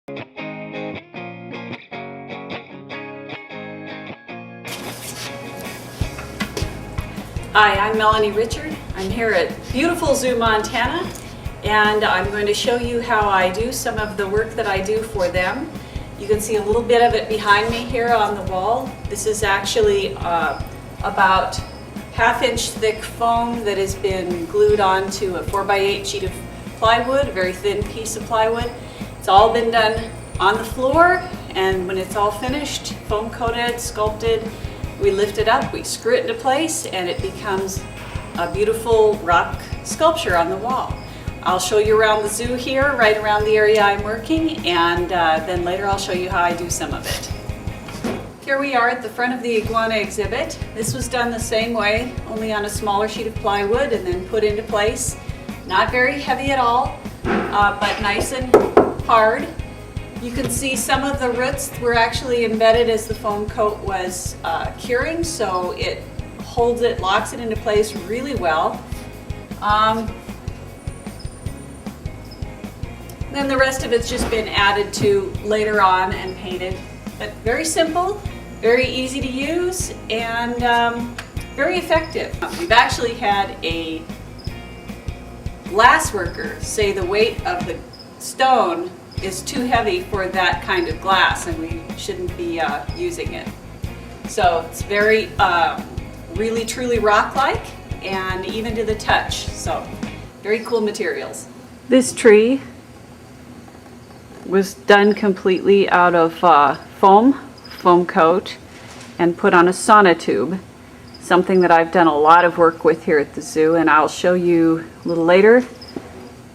Hi, I'm Melanie Richard. I'm here at beautiful Zoo, Montana, and I'm going to show you how I do some of the work that I do for them. You can see a little bit of it behind me here on the wall. This is actually about half-inch thick foam that has been glued onto a 4x8 sheet of plywood, a very thin piece of plywood. It's all been done on the floor, and when it's all finished, foam coated, sculpted, we lift it up, we screw it into place, and it becomes a beautiful rock sculpture on the wall. I'll show you around the zoo here, right around the area I'm working, and then later I'll show you how I do some of it. Here we are at the front of the iguana exhibit. This was done the same way, only on a smaller sheet of plywood and then put into place. Not very heavy at all, but nice and hard. You can see some of the roots were actually embedded as the foam coat was curing, so it holds it, locks it into place really well. Then the rest of it's just been added to later on and painted. But very simple, very easy to use, and very effective. We've actually had a glass worker say the weight of the stone is too heavy for that kind of glass and we shouldn't be using it. So it's very, really truly rock-like and even to the touch. So very cool materials. This tree was done completely out of foam coat and put on a sonotube, something that I've done a lot of work with here at the zoo, and I'll show you a little later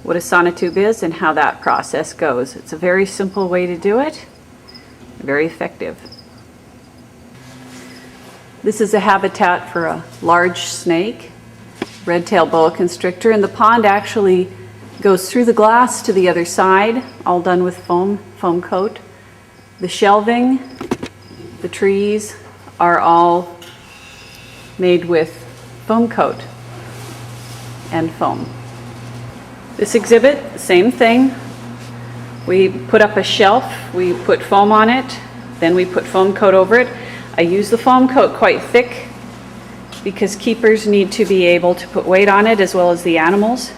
what a sonotube is and how that process goes. It's a very simple way to do it, very effective. This is a habitat for a large snake, red-tailed boa constrictor, and the pond actually goes through the glass to the other side, all done with foam coat. The shelving, the trees are all made with foam coat and foam. This exhibit, same thing. We put up a shelf, we put foam on it, then we put foam coat over it. I use the foam coat quite thick because keepers need to be able to put weight on it as well as the animals.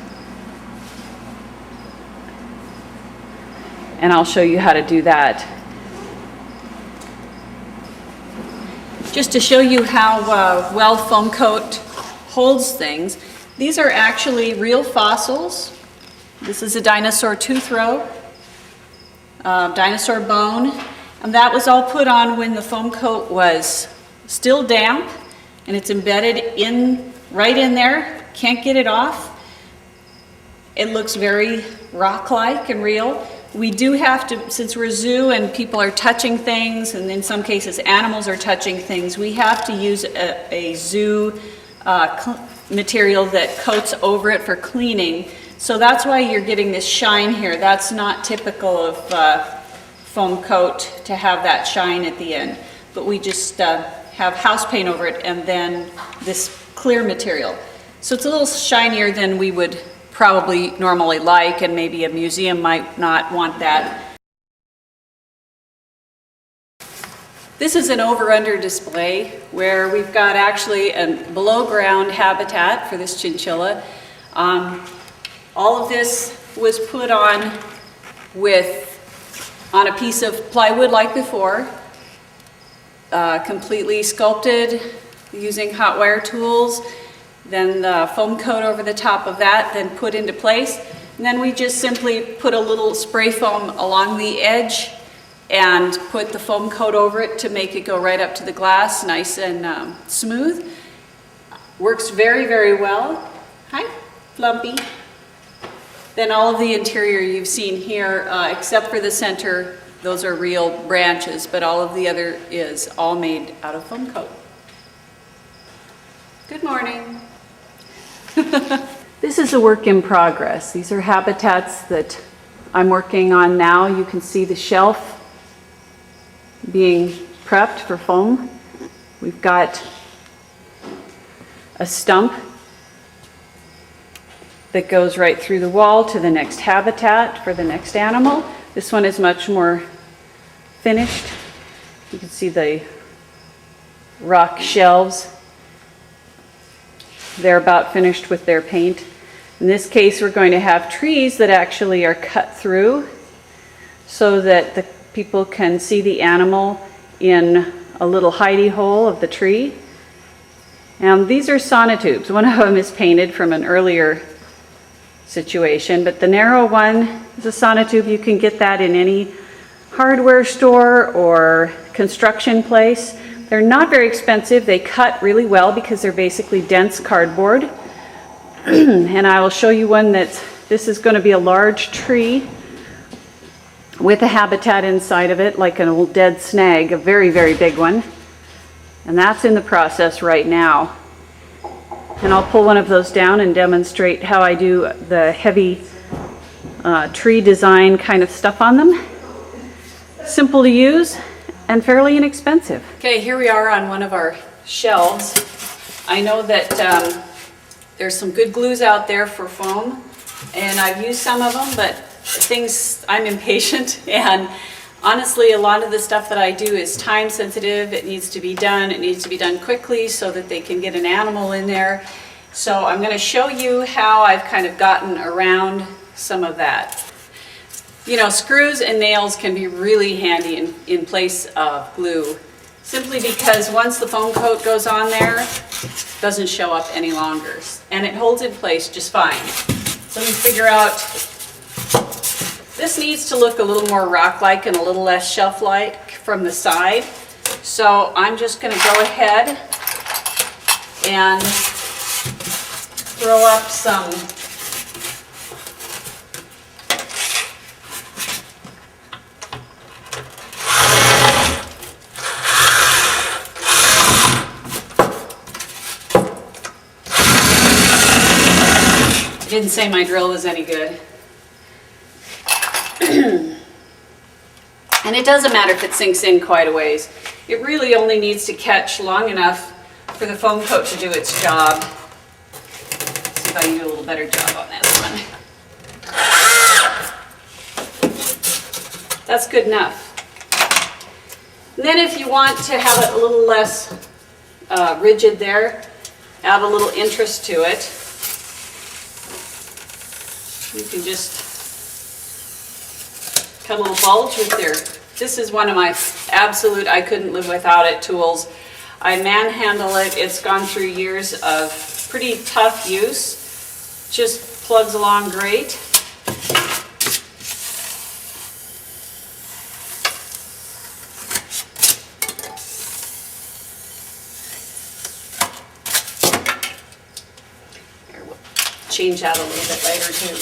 And I'll show you how to do that. Just to show you how well foam coat holds things, these are actually real fossils. This is a dinosaur tooth row, dinosaur bone, and that was all put on when the foam coat was still damp, and it's embedded right in there. Can't get it off. It looks very rock-like and real. We do have to, since we're a zoo and people are touching things, and in some cases animals are touching things, we have to use a zoo material that coats over it for cleaning. So that's why you're getting this shine here. That's not typical of foam coat to have that shine at the end. But we just have house paint over it and then this clear material. So it's a little shinier than we would probably normally like, and maybe a museum might not want that. This is an over-under display where we've got actually a below-ground habitat for this chinchilla. All of this was put on a piece of plywood like before, completely sculpted using hot wire tools, then the foam coat over the top of that, then put into place. And then we just simply put a little spray foam along the edge and put the foam coat over it to make it go right up to the glass, nice and smooth. Works very, very well. Hi, Flumpy. Then all of the interior you've seen here, except for the center, those are real branches, but all of the other is all made out of foam coat. Good morning. This is a work in progress. These are habitats that I'm working on now. You can see the shelf being prepped for foam. We've got a stump that goes right through the wall to the next habitat for the next animal. This one is much more finished. You can see the rock shelves. They're about finished with their paint. In this case, we're going to have trees that actually are cut through so that the people can see the animal in a little hidey hole of the tree. And these are sonotubes. One of them is painted from an earlier situation, but the narrow one is a sonotube. You can get that in any hardware store or construction place. They're not very expensive. They cut really well because they're basically dense cardboard. And I will show you one this is going to be a large tree with a habitat inside of it, like an old dead snag, a very, very big one. And that's in the process right now. And I'll pull one of those down and demonstrate how I do the heavy tree design kind of stuff on them. Simple to use and fairly inexpensive. Okay, here we are on one of our shelves. I know that there's some good glues out there for foam, and I've used some of them, but I'm impatient, and honestly, a lot of the stuff that I do is time sensitive. It needs to be done quickly so that they can get an animal in there. So I'm going to show you how I've kind of gotten around some of that. You know, screws and nails can be really handy in place of glue, simply because once the foam coat goes on there, it doesn't show up any longer, and it holds in place just fine. So you figure out, this needs to look a little more rock-like and a little less shelf-like from the side. So I'm just going to go ahead and throw up some I didn't say my drill was any good. And it doesn't matter if it sinks in quite a ways. It really only needs to catch long enough for the foam coat to do its job. Let's see if I can do a little better job on this one. That's good enough. And then if you want to have it a little less rigid there, add a little interest to it. You can just cut a little bulge with this is one of my absolute, I couldn't live without it tools. I manhandle it. It's gone through years of pretty tough use. Just plugs along great. Change that a little bit later too.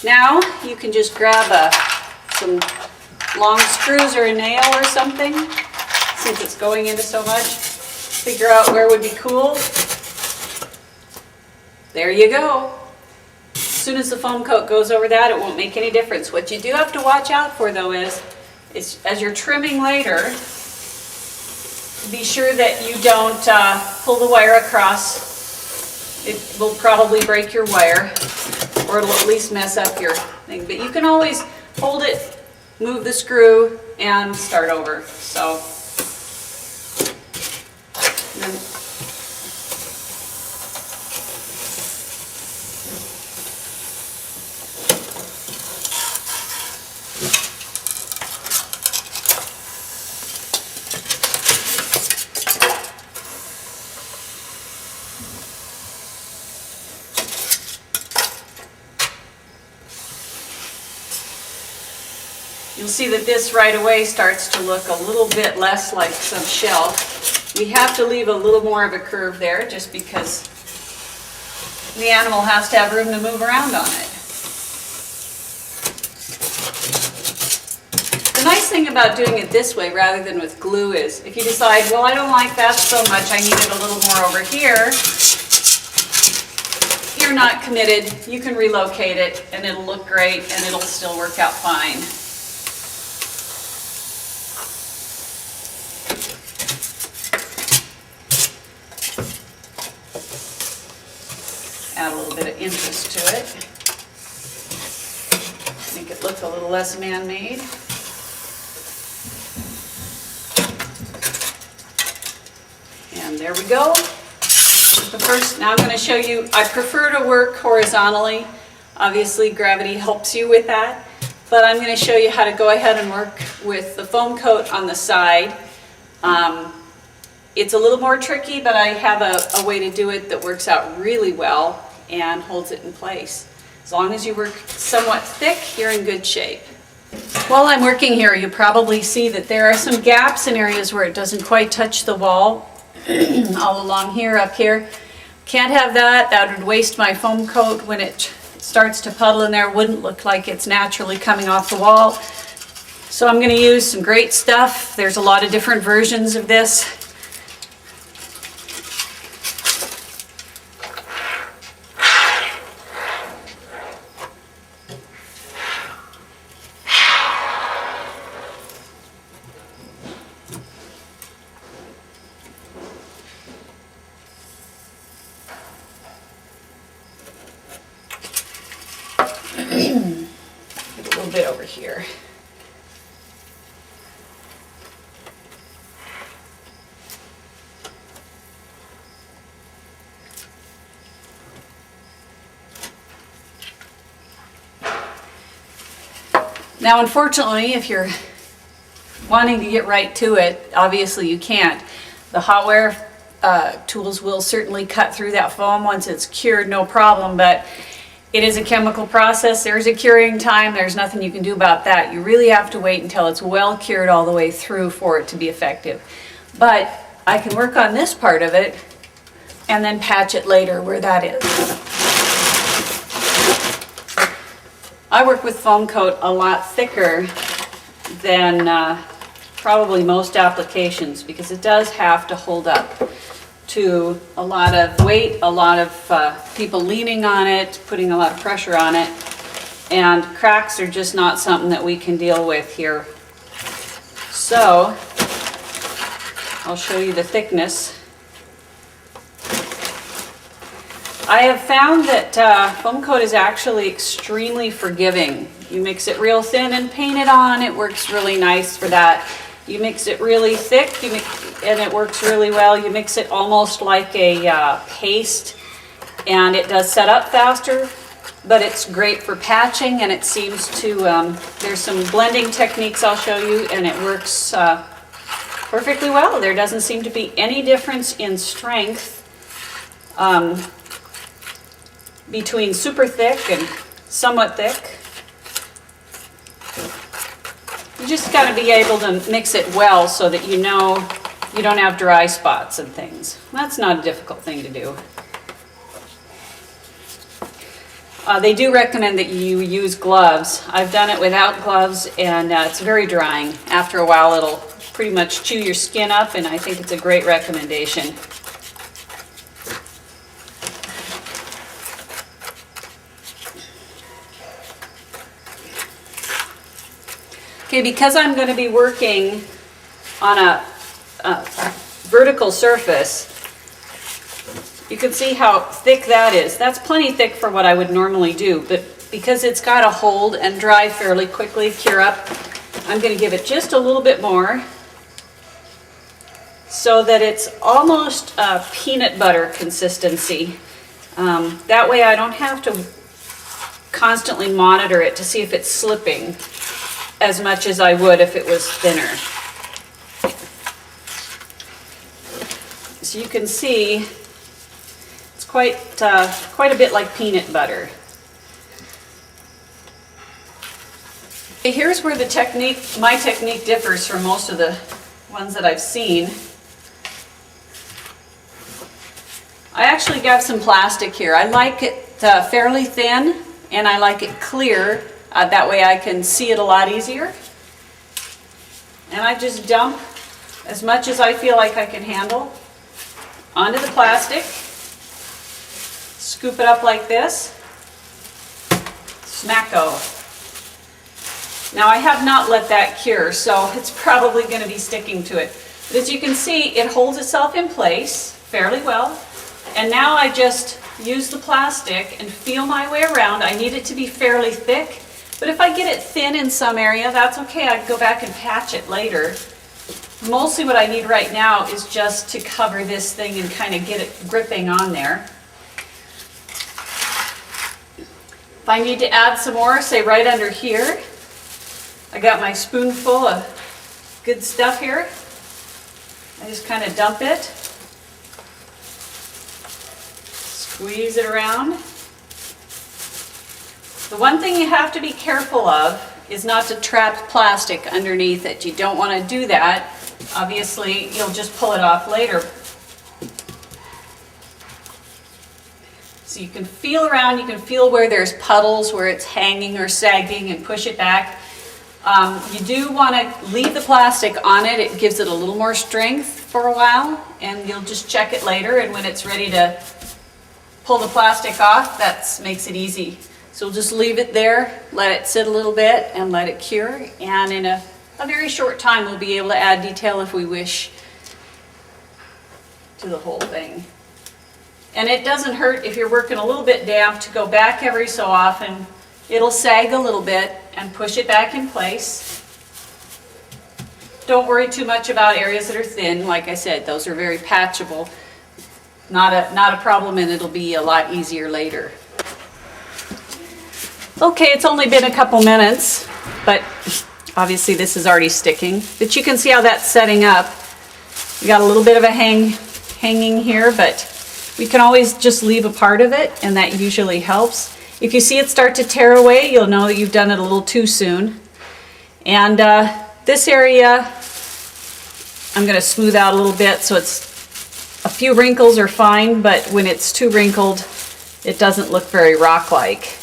Now you can just grab some long screws or a nail or something, since it's going into so much. Figure out where would be cool. There you go. As soon as the foam coat goes over that, it won't make any difference. What you do have to watch out for though is as you're trimming later, be sure that you don't pull the wire across. It will probably break your wire, or it'll at least mess up your thing. But you can always hold it, move the screw, and start over. So, then, you'll see that this right away starts to look a little bit less like some shelf. We have to leave a little more of a curve there just because the animal has to have room to move around on it. The nice thing about doing it this way rather than with glue is if you decide, well, I don't like that so much, I need it a little more over here, you're not committed. You can relocate it and it'll look great and it'll still work out fine. Add a little bit of interest to it. Make it look it's a little less man-made. And there we go. Now I'm going to show you, I prefer to work horizontally. Obviously gravity helps you with that. But I'm going to show you how to go ahead and work with the foam coat on the side. It's a little more tricky, but I have a way to do it that works out really well and holds it in place. As long as you work somewhat thick, you're in good shape. While I'm working here, you probably see that there are some gaps in areas where it doesn't quite touch the wall. All along here, up here. Can't have that. That would waste my foam coat. When it starts to puddle in there, wouldn't look like it's naturally coming off the wall. So I'm going to use some great stuff. There's a lot of different versions of this. Get a little bit over here. Now, unfortunately, if you're wanting to get right to it, obviously you can't. The hot wear tools will certainly cut through that foam once it's cured, no problem, but it is a chemical process. There's a curing time. There's nothing you can do about that. You really have to wait until it's well cured all the way through for it to be effective. But I can work on this part of it and then patch it later where that is. I work with foam coat a lot thicker than probably most applications because it does have to hold up to a lot of weight, a lot of people leaning on it, putting a lot of pressure on it, and cracks are just not something that we can deal with here. So I'll show you the thickness. I have found that foam coat is actually extremely forgiving. You mix it real thin and paint it on, it works really nice for that. You mix it really thick and it works really well. You mix it almost like a paste and it does set up faster, but it's great for patching and it seems to, there's some blending techniques I'll show you and it works perfectly well. There doesn't seem to be any difference in strength between super thick and somewhat thick. You just got to be able to mix it well so that you know you don't have dry spots and things. That's not a difficult thing to do. They do recommend that you use gloves. I've done it without gloves and it's very drying. After a while it'll pretty much chew your skin up and I think it's a great recommendation. Okay, because I'm going to be working on a vertical surface, you can see how thick that is. That's plenty thick for what I would normally do, but because it's got to hold and dry fairly quickly, cure up, I'm going to give it just a little bit more so that it's almost a peanut butter consistency. That way I don't have to constantly monitor it to see if it's slipping as much as I would if it was thinner. So you can see it's quite a bit like peanut butter. Okay, here's where my technique differs from most of the ones that I've seen. I actually got some plastic here. I like it fairly thin and I like it clear. That way I can see it a lot easier. And I just dump as much as I feel like I can handle onto the plastic. Scoop it up like this. Smacko. Now I have not let that cure, so it's probably going to be sticking to it. But as you can see, it holds itself in place fairly well. And now I just use the plastic and feel my way around. I need it to be fairly thick, But if I get it thin in some area, that's okay. I can go back and patch it later. Mostly what I need right now is just to cover this thing and kind of get it gripping on there. If I need to add some more, say right under here, I got my spoonful of good stuff here. I just kind of dump it, squeeze it around. The one thing you have to be careful of is not to trap plastic underneath it. You don't want to do that. Obviously, you'll just pull it off later. So you can feel around, you can feel where there's puddles, where it's hanging or sagging, and push it back. You do want to leave the plastic on it. It gives it a little more strength for a while, and you'll just check it later, and when it's ready to pull the plastic off, that makes it easy. So we'll just leave it there, let it sit a little bit, and let it cure, and in a very short time we'll be able to add detail if we wish to the whole thing. And it doesn't hurt if you're working a little bit damp to go back every so often. It'll sag a little bit and push it back in place. Don't worry too much about areas that are thin. Like I said, those are very patchable. Not a problem, and it'll be a lot easier later. Okay, it's only been a couple minutes, but obviously this is already sticking. But you can see how that's setting up. We got a little bit of a hanging here, but we can always just leave a part of it, and that usually helps. If you see it start to tear away, you'll know that you've done it a little too soon. And this area, I'm going to smooth out a little bit, so it's a few wrinkles are fine, but when it's too wrinkled, it doesn't look very rock-like.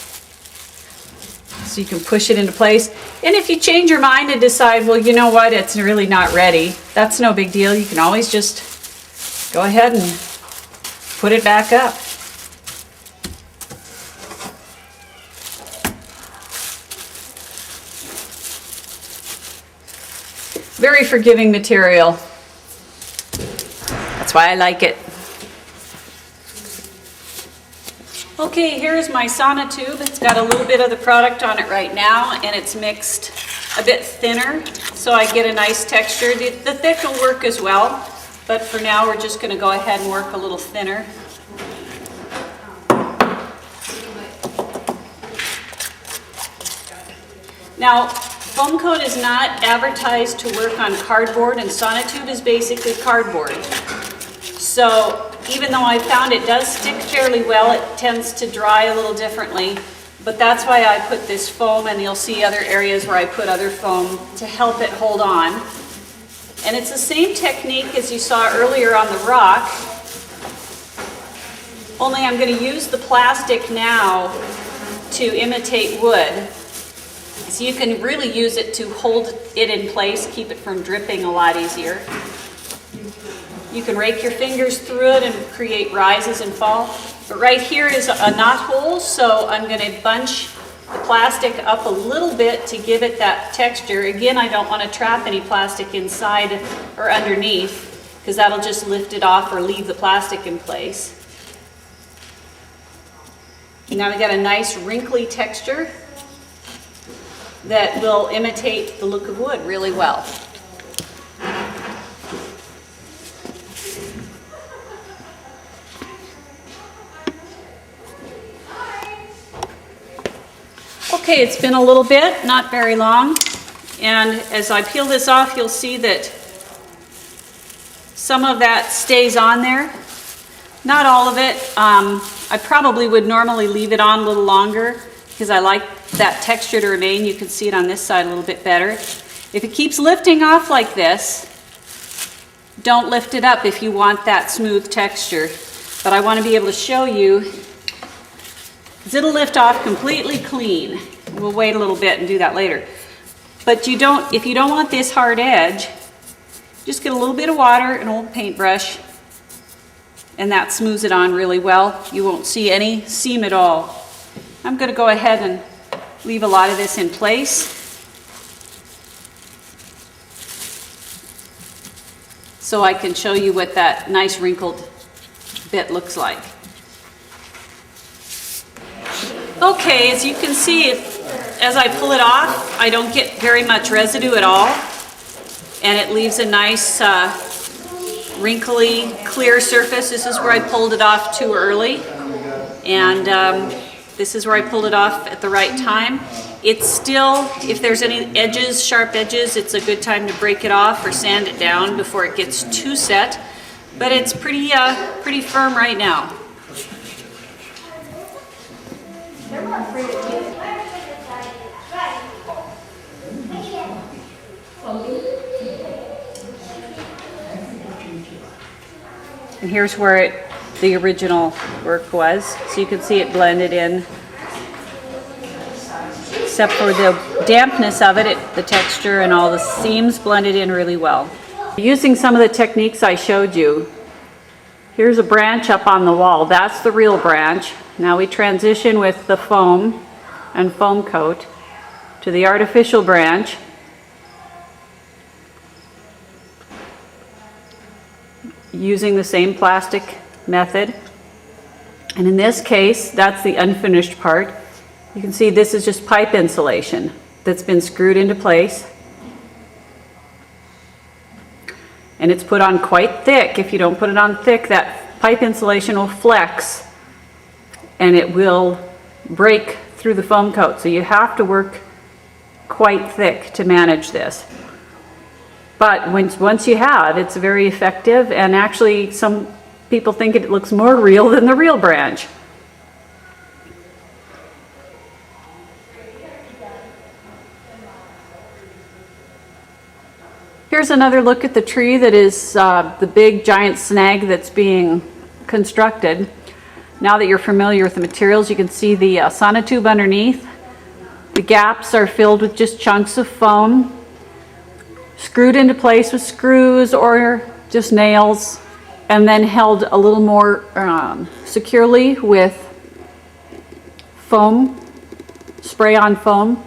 So you can push it into place. And if you change your mind and decide, well, you know what, it's really not ready, that's no big deal. You can always just go ahead and put it back up. Very forgiving material. That's why I like it. Okay, here's my sauna tube. It's got a little bit of the product on it right now, and it's mixed a bit thinner, so I get a nice texture. The thick will work as well, but for now we're just going to go ahead and work a little thinner. Now, foam coat is not advertised to work on cardboard, and sauna tube is basically cardboard. So even though I found it does stick fairly well, it tends to dry a little differently. But that's why I put this foam, and you'll see other areas where I put other foam to help it hold on. And it's the same technique as you saw earlier on the rock, only I'm going to use the plastic now to imitate wood. So you can really use it to hold it in place, keep it from dripping a lot easier. You can rake your fingers through it and create rises and fall. But right here is a knot hole, so I'm going to bunch the plastic up a little bit to give it that texture. Again, I don't want to trap any plastic inside or underneath, because that'll just lift it off or leave the plastic in place. And now we got a nice wrinkly texture that will imitate the look of wood really well. Okay, it's been a little bit, not very long, and as I peel this off, you'll see that some of that stays on there. Not all of it. I probably would normally leave it on a little longer because I like that texture to remain. You can see it on this side a little bit better. If it keeps lifting off like this, don't lift it up if you want that smooth texture. But I want to be able to show you, because it'll lift off completely clean. We'll wait a little bit and do that later. But if you don't want this hard edge, just get a little bit of water, an old paintbrush, and that smooths it on really well. You won't see any seam at all. I'm going to go ahead and leave a lot of this in place. So I can show you what that nice wrinkled bit looks like. Okay, as you can see, as I pull it off, I don't get very much residue at all, and it leaves a nice wrinkly, clear surface. This is where I pulled it off too early, and this is where I pulled it off at the right time. It's still, if there's any edges, sharp edges, it's a good time to break it off or sand it down before it gets too set. But it's pretty firm right now. And here's where the original work was. So you can see it blended in. Except for the dampness of it, the texture and all the seams blended in really well. Using some of the techniques I showed you, here's a branch up on the wall. That's the real branch. Now we transition with the foam and foam coat to the artificial branch. Using the same plastic method. And in this case, that's the unfinished part. You can see this is just pipe insulation that's been screwed into place. And it's put on quite thick. If you don't put it on thick, that pipe insulation will flex and it will break through the foam coat. So you have to work quite thick to manage this. But once you have, it's very effective, and actually some people think it looks more real than the real branch. Here's another look at the tree that is the big giant snag that's being constructed. Now that you're familiar with the materials, you can see the sonotube underneath. The gaps are filled with just chunks of foam, screwed into place with screws or just nails, and then held a little more securely with foam, spray-on foam.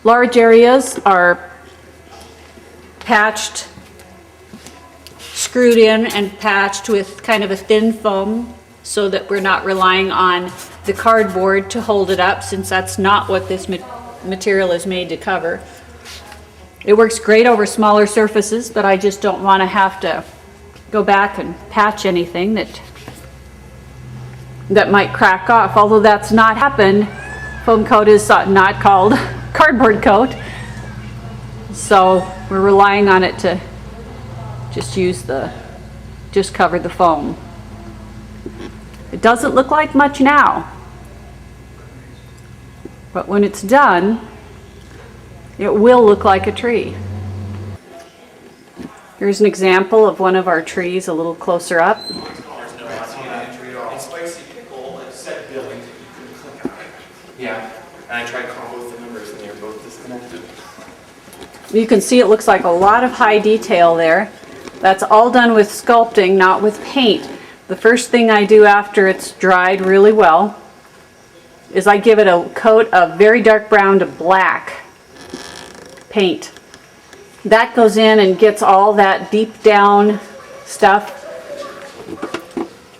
Large areas are patched, screwed in and patched with kind of a thin foam so that we're not relying on the cardboard to hold it up, since that's not what this material is made to cover. It works great over smaller surfaces, but I just don't want to have to go back and patch anything that might crack off. Although that's not happened, foam coat is not called cardboard coat, so we're relying on it to just cover the foam. It doesn't look like much now, but when it's done, it will look like a tree. Here's an example of one of our trees a little closer up. Yeah, and I tried calling both the numbers and they were both disconnected. You can see it looks like a lot of high detail there. That's all done with sculpting, not with paint. The first thing I do after it's dried really well is I give it a coat of very dark brown to black paint. That goes in and gets all that deep down stuff,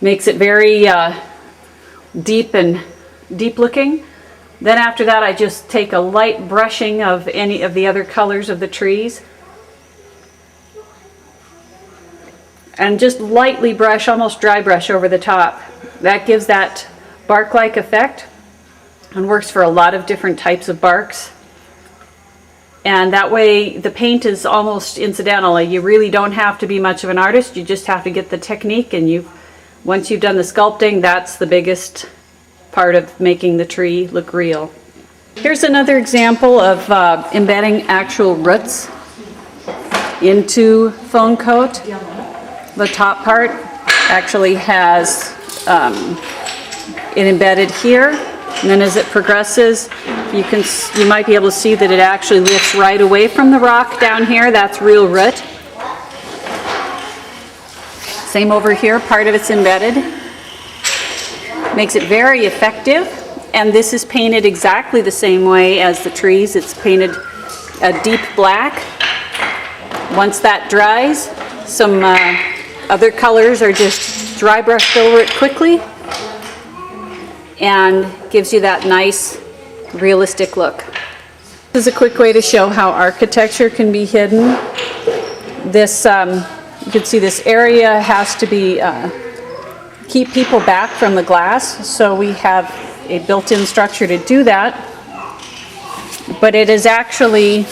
makes it very deep looking. Then after that, I just take a light brushing of any of the other colors of the trees and just lightly brush, almost dry brush over the top. That gives that bark-like effect and works for a lot of different types of barks. And that way the paint is almost incidental. You really don't have to be much of an artist. You just have to get the technique, and once you've done the sculpting, that's the biggest part of making the tree look real. Here's another example of embedding actual roots into foam coat. The top part actually has it embedded here, and then as it progresses, you might be able to see that it actually lifts right away from the rock down here. That's real root. Same over here, part of it's embedded. Makes it very effective, and this is painted exactly the same way as the trees. It's painted a deep black. Once that dries, some other colors are just dry brushed over it quickly and gives you that nice realistic look. This is a quick way to show how architecture can be hidden. This, you can see this area has to be, keep people back from the glass, so we have a built-in structure to do that. But it is actually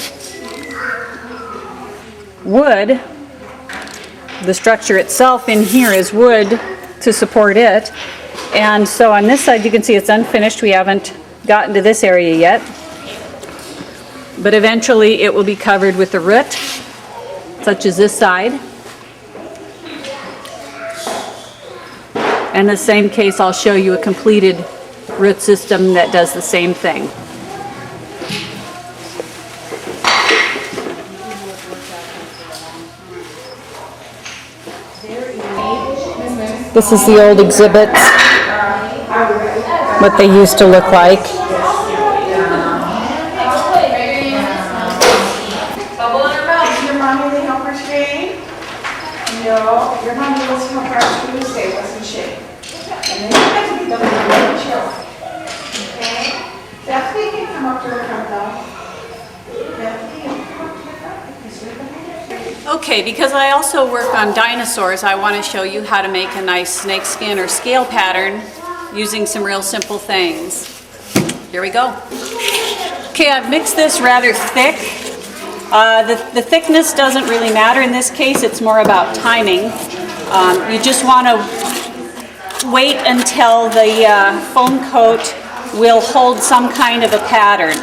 wood. The structure itself in here is wood to support it. And so on this side you can see it's unfinished. We haven't gotten to this area yet. But eventually it will be covered with a root, such as this side. In the same case, I'll show you a completed root system that does the same thing. This is the old exhibits, what they used to look like. Bubble in her mouth. Your mommy to help her shave? No, your mommy was help her Tuesday, wasn't she? And then you have to be the one chill. Okay? Definitely can come up to the front though. Definitely can come up to the front because you're the one. Okay, because I also work on dinosaurs, I want to show you how to make a nice snakeskin or scale pattern using some real simple things. Here we go. Okay, I've mixed this rather thick. The thickness doesn't really matter in this case, it's more about timing. You just want to wait until the foam coat will hold some kind of a pattern.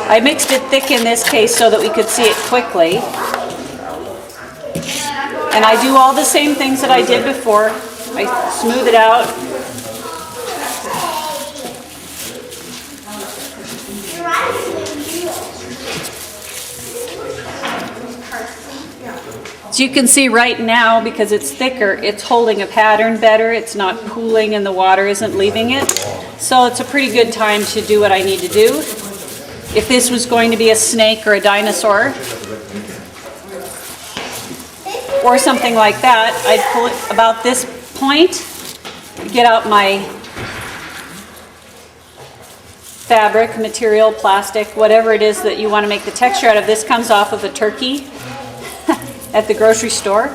I mixed it thick in this case so that we could see it quickly. And I do all the same things that I did before. I smooth it out. So you can see right now, because it's thicker, it's holding a pattern better. It's not pooling and the water isn't leaving it. So it's a pretty good time to do what I need to do. If this was going to be a snake or a dinosaur or something like that, I'd pull it about this point, get out my fabric, material, plastic, whatever it is that you want to make the texture out of. This comes off of a turkey at the grocery store.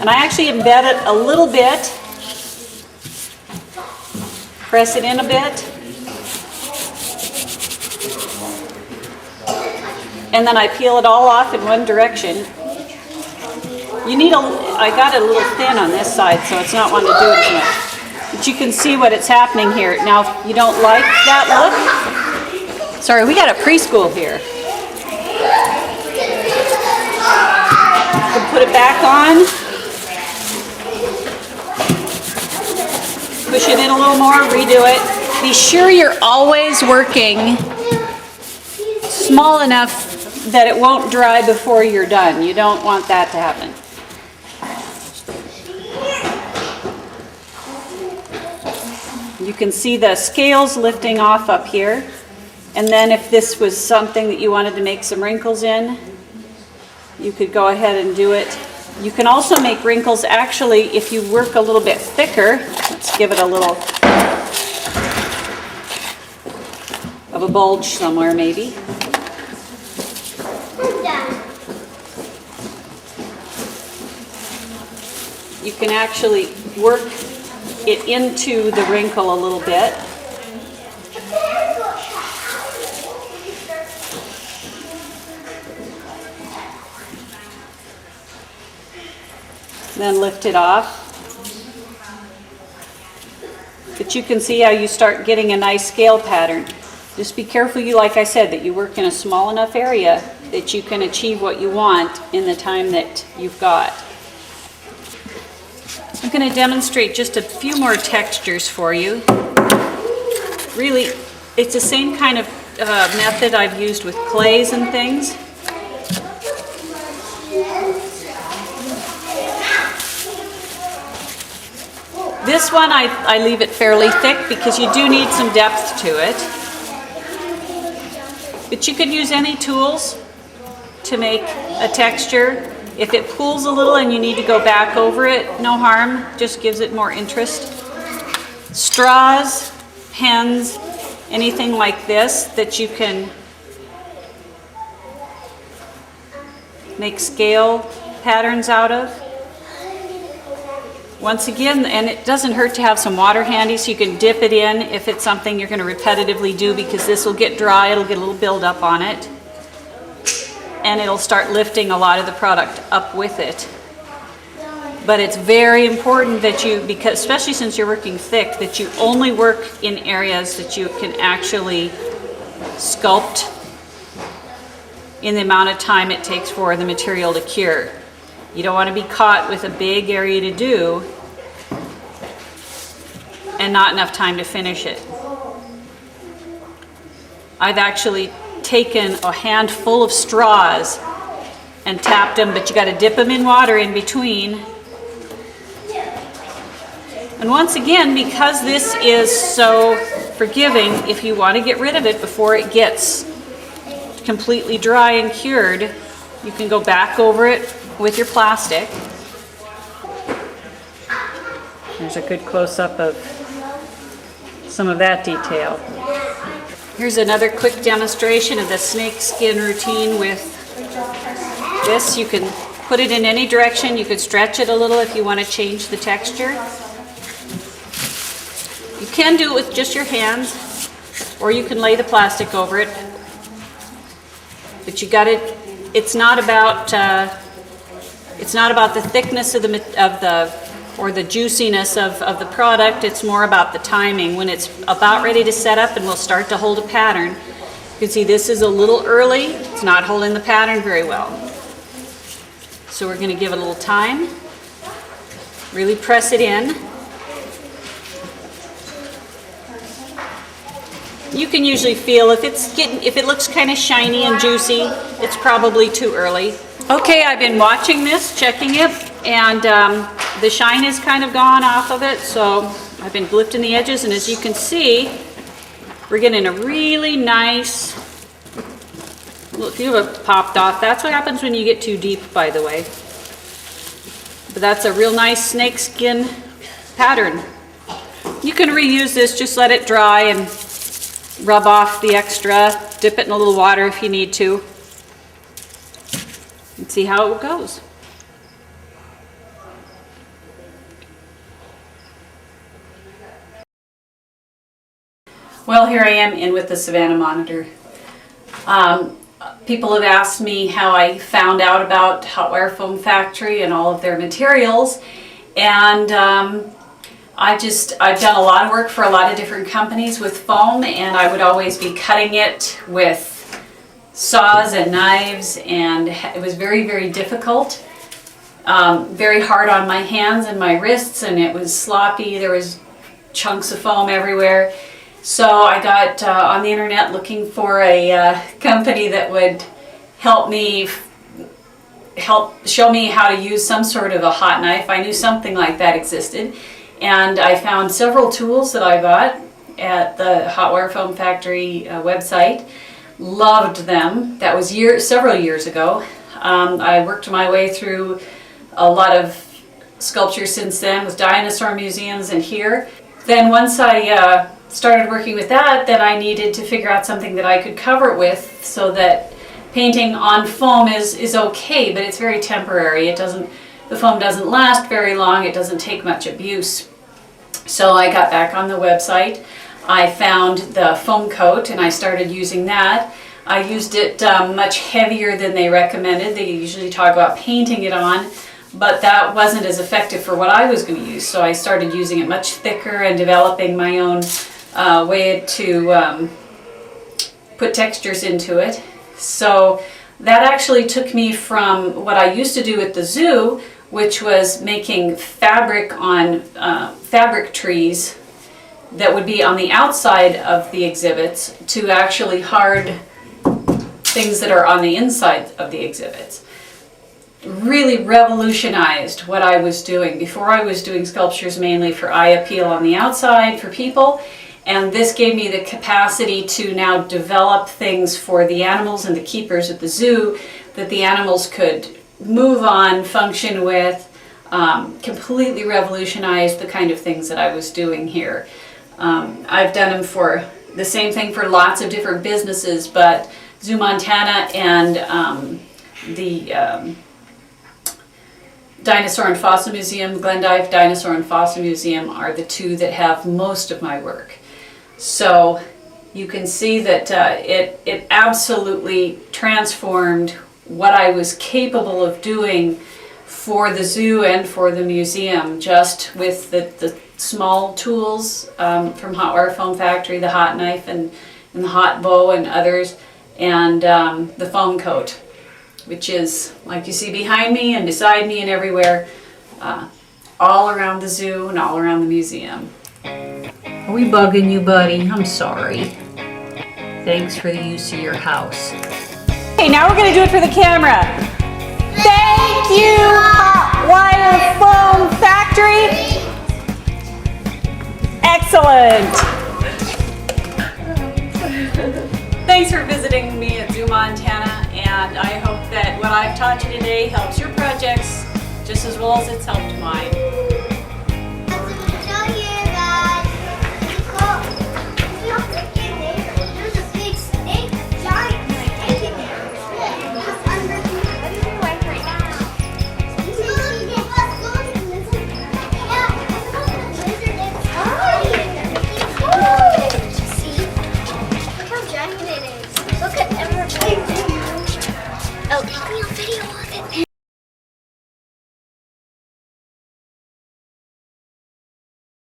And I actually embed it a little bit, press it in a bit, and then I peel it all off in one direction. You need I got it a little thin on this side, so it's not wanting to do it as much. But you can see what it's happening here. Now, if you don't like that look, sorry, we got a preschool here. We'll put it back on. Push it in a little more, redo it. Be sure you're always working small enough that it won't dry before you're done. You don't want that to happen. You can see the scales lifting off up here. And then if this was something that you wanted to make some wrinkles in, you could go ahead and do it. You can also make wrinkles actually if you work a little bit thicker. Let's give it a little of a bulge somewhere maybe. You can actually work it into the wrinkle a little bit. Then lift it off. But you can see how you start getting a nice scale pattern. Just be careful, like I said, that you work in a small enough area that you can achieve what you want in the time that you've got. I'm going to demonstrate just a few more textures for you. Really, it's the same kind of method I've used with clays and things. This one I leave it fairly thick because you do need some depth to it. But you could use any tools to make a texture. If it pools a little and you need to go back over it, no harm, just gives it more interest. Straws, pens, anything like this that you can make scale patterns out of. Once again, and it doesn't hurt to have some water handy so you can dip it in if it's something you're going to repetitively do, because this will get dry, it'll get a little buildup on it, and it'll start lifting a lot of the product up with it. But it's very important that you, because especially since you're working thick, that you only work in areas that you can actually sculpt in the amount of time it takes for the material to cure. You don't want to be caught with a big area to do and not enough time to finish it. I've actually taken a handful of straws and tapped them, but you got to dip them in water in between. And once again, because this is so forgiving, if you want to get rid of it before it gets completely dry and cured, you can go back over it with your plastic. There's a good close-up of some of that detail. Here's another quick demonstration of the snake skin routine with this. You can put it in any direction. You could stretch it a little if you want to change the texture. You can do it with just your hands, or you can lay the plastic over it. But you got it. It's not about the thickness of the juiciness of the product. It's more about the timing. When it's about ready to set up and we'll start to hold a pattern, you can see this is a little early. It's not holding the pattern very well. So we're going to give it a little time. Really press it in. You can usually feel if it looks kind of shiny and juicy, it's probably too early. Okay, I've been watching this, checking it, and the shine is kind of gone off of it, so I've been lifting the edges, and as you can see, we're getting a really nice, look, you have popped off. That's what happens when you get too deep, by the way. But that's a real nice snake skin pattern. You can reuse this, just let it dry and rub off the extra, dip it in a little water if you need to, and see how it goes. Well, here I am in with the Savannah monitor. People have asked me how I found out about Hot Wire Foam Factory and all of their materials, and I've done a lot of work for a lot of different companies with foam, and I would always be cutting it with saws and knives, and it was very, very difficult. Very hard on my hands and my wrists, and it was sloppy. There was chunks of foam everywhere. So I got on the internet looking for a company that would help show me how to use some sort of a hot knife. I knew something like that existed, and I found several tools that I got at the Hot Wire Foam Factory website. Loved them. That was several years ago. I worked my way through a lot of sculptures since then with dinosaur museums and here. Then once I started working with that, then I needed to figure out something that I could cover it with, so that painting on foam is okay, but it's very temporary. The foam doesn't last very long. It doesn't take much abuse. So I got back on the website. I found the foam coat and I started using that. I used it much heavier than they recommended. They usually talk about painting it on, but that wasn't as effective for what I was going to use. So I started using it much thicker and developing my own way to put textures into it. So that actually took me from what I used to do at the zoo, which was making fabric on fabric trees that would be on the outside of the exhibits, to actually hard things that are on the inside of the exhibits. Really revolutionized what I was doing. Before, I was doing sculptures mainly for eye appeal on the outside for people, and this gave me the capacity to now develop things for the animals and the keepers at the zoo, that the animals could move on, function with, completely revolutionized the kind of things that I was doing here. I've done them for the same thing for lots of different businesses, but Zoo Montana and the Dinosaur and Fossil Museum, Glendive Dinosaur and Fossil Museum, are the two that have most of my work. So you can see that it absolutely transformed what I was capable of doing for the zoo and for the museum, just with the small tools from Hot Wire Foam Factory, the hot knife and the hot bow and others, and the foam coat, which is, like you see behind me and beside me and everywhere, all around the zoo and all around the museum. Are we bugging you, buddy? I'm sorry. Thanks for the use of your house. Okay, now we're gonna do it for the camera. Thank you, Hot Wire Foam Factory. Excellent. Thanks for visiting me at Zoo Montana, and I hope that what I've taught you today helps your projects just as well as it's helped mine.